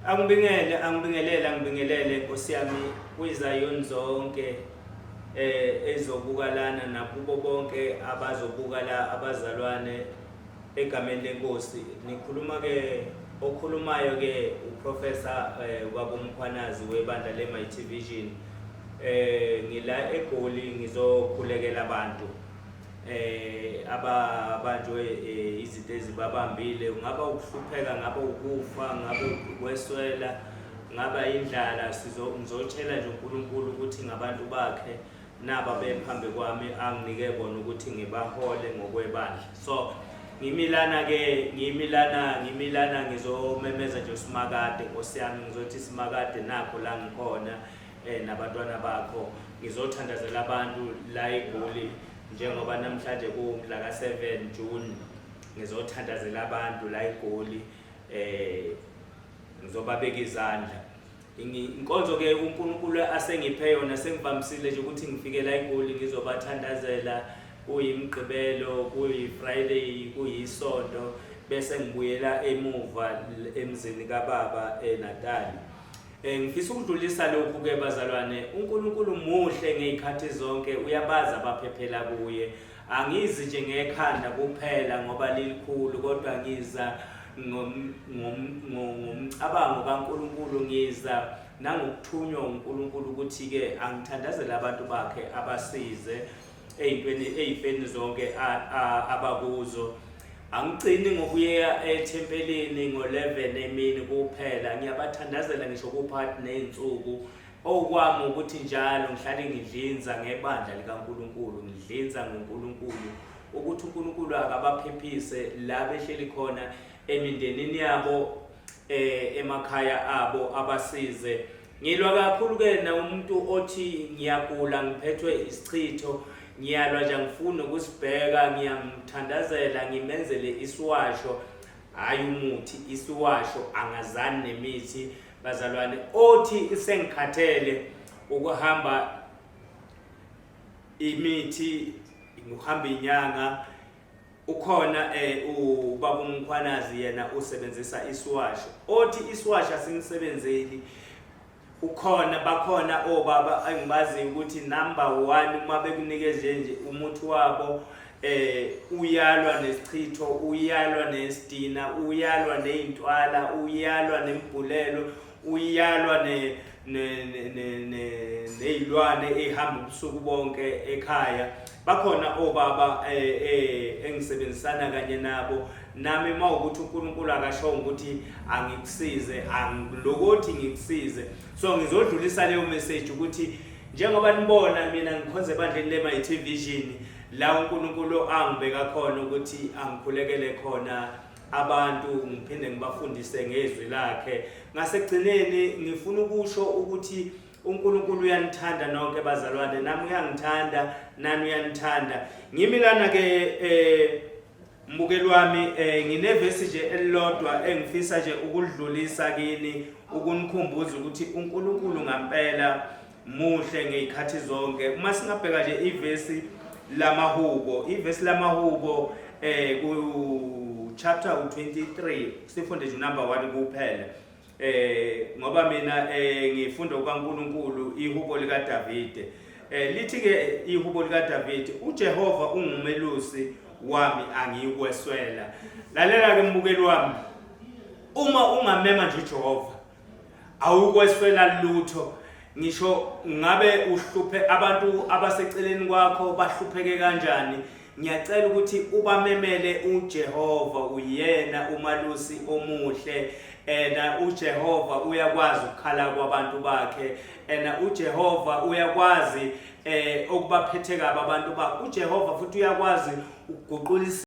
Angibingelele Nkosi yami kwizayoni zonke ezobukalana nakubo bonke abazobuka la abazalwane egameni lenkosi. Nikhuluma ke okhulumayo ke uProfessor waboMkhwanazi webandla leMighty Vision. Ngila eGoli ngizokhulekela abantu ababanjwe izinto ezibabambile, ngaba ukuhlupheka, ngaba ukufa, ngabe ukweswela, ngaba indlala. Ngizotshela nje uNkulunkulu ukuthi ngabantu bakhe naba bephambi kwami anginike bona ukuthi ngibahole ngokwebandla. So ngimilana ngizomemeza nje uSimakade. Nkosi yami ngizothi Simakade nakho la ngikhona nabantwana bakho. Ngizothandazela abantu la eGoli njengoba namhlanje kumhla ka7 June. Ngizothandazela abantu la eGoli, ngizobabeka izandla. Inkonzo ke uNkulunkulu asengiphe yona, sengivamisile nje ukuthi ngifike la eGoli ngizobathandazela, kuyimgqibelo, kuyiFriday, kuyisonto, bese ngibuyela emuva emzini kaBaba eNatal. Ngifisa ukudlulisa lokhu ke bazalwane, uNkulunkulu muhle ngezikhathi zonke, uyabaza abaphephela kuye. Angizi nje ngekhanda kuphela ngoba lilikhulu, kodwa ngiza ngomcabango kaNkulunkulu, ngiza nangokuthunywa uNkulunkulu ukuthi ke angithandazele abantu bakhe abasize ey'feni zonke abakuzo. Angigcini ngokuya ethempelini ngo11 emini kuphela, ngiyabathandazela ngisho kuphakathi ney'nsuku. Okwami ukuthi njalo ngihlale ngidlinza ngebandla likaNkulunkulu, ngidlinza ngoNkulunkulu ukuthi uNkulunkulu akabaphephise la behleli khona emindenini yabo, emakhaya abo, abasize. Ngilwa kakhulu ke umuntu othi ngiyagula, ngiphethwe isichitho, ngiyalwa nje ngifuna ukusibheka, ngiyamthandazela ngimenzele isiwasho, hayi umuthi, isiwasho, angazani nemithi. Bazalwane, othi sengikhathele ukuhamba imithi, ngihamba inyanga, ukhona ubaba uMkhwanazi yena usebenzisa isiwasho. Othi isiwasho asingisebenzeli, bakhona obaba engibazi ukuthi number 1 uma bekunikeze nje umuthi wabo, uyalwa nesichitho, uyalwa nesidina, uyalwa nezintwala, uyalwa nembulelo, uyalwa nezilwane ehamba ubusuku bonke ekhaya. Bakhona obaba engisebenzisana kanye nabo, nami mawukuthi uNkulunkulu akasho ukuthi angikusize, angilokothi ngikusize. So ngizodlulisa leyo message ukuthi njengoba nibona mina ngikhonze ebandleni leMighty Vision, la uNkulunkulu angibeka khona ukuthi angikhulekele khona abantu, ngiphinde ngibafundise ngezwi lakhe. Ngasekugcineni ngifuna ukusho ukuthi uNkulunkulu uyanithanda nonke bazalwane, nami uyangithanda, nani uyanithanda. Ngimilana ke mbukeli wami, nginevesi nje elilodwa engifisa nje ukudlulisa kini, ukunikhumbuza ukuthi uNkulunkulu ngampela muhle ngezikhathi zonke. Uma singabheka nje ivesi lamahubo ku chapter 23, sifunde nje number 1 kuphela. Ngoba mina ngifunda kukaNkulunkulu ihubo likaDavide. Lithi ke ihubo likaDavide, uJehova ungumelusi wami, angiyikweswela. Lalela ke mbukeli wami, uma ungamema nje uJehova awukweswela lutho. Ngisho ngabe uhluphe abantu abaseceleni kwakho bahlupheke kanjani, ngiyacela ukuthi ubamemele uJehova. Uyena umalusi omuhle, uJehova uyakwazi ukukhala kwabantu bakhe, uJehova uyakwazi ukubaphethe kabi abantu bakhe. uJehova futhi uyakwazi ukuguqula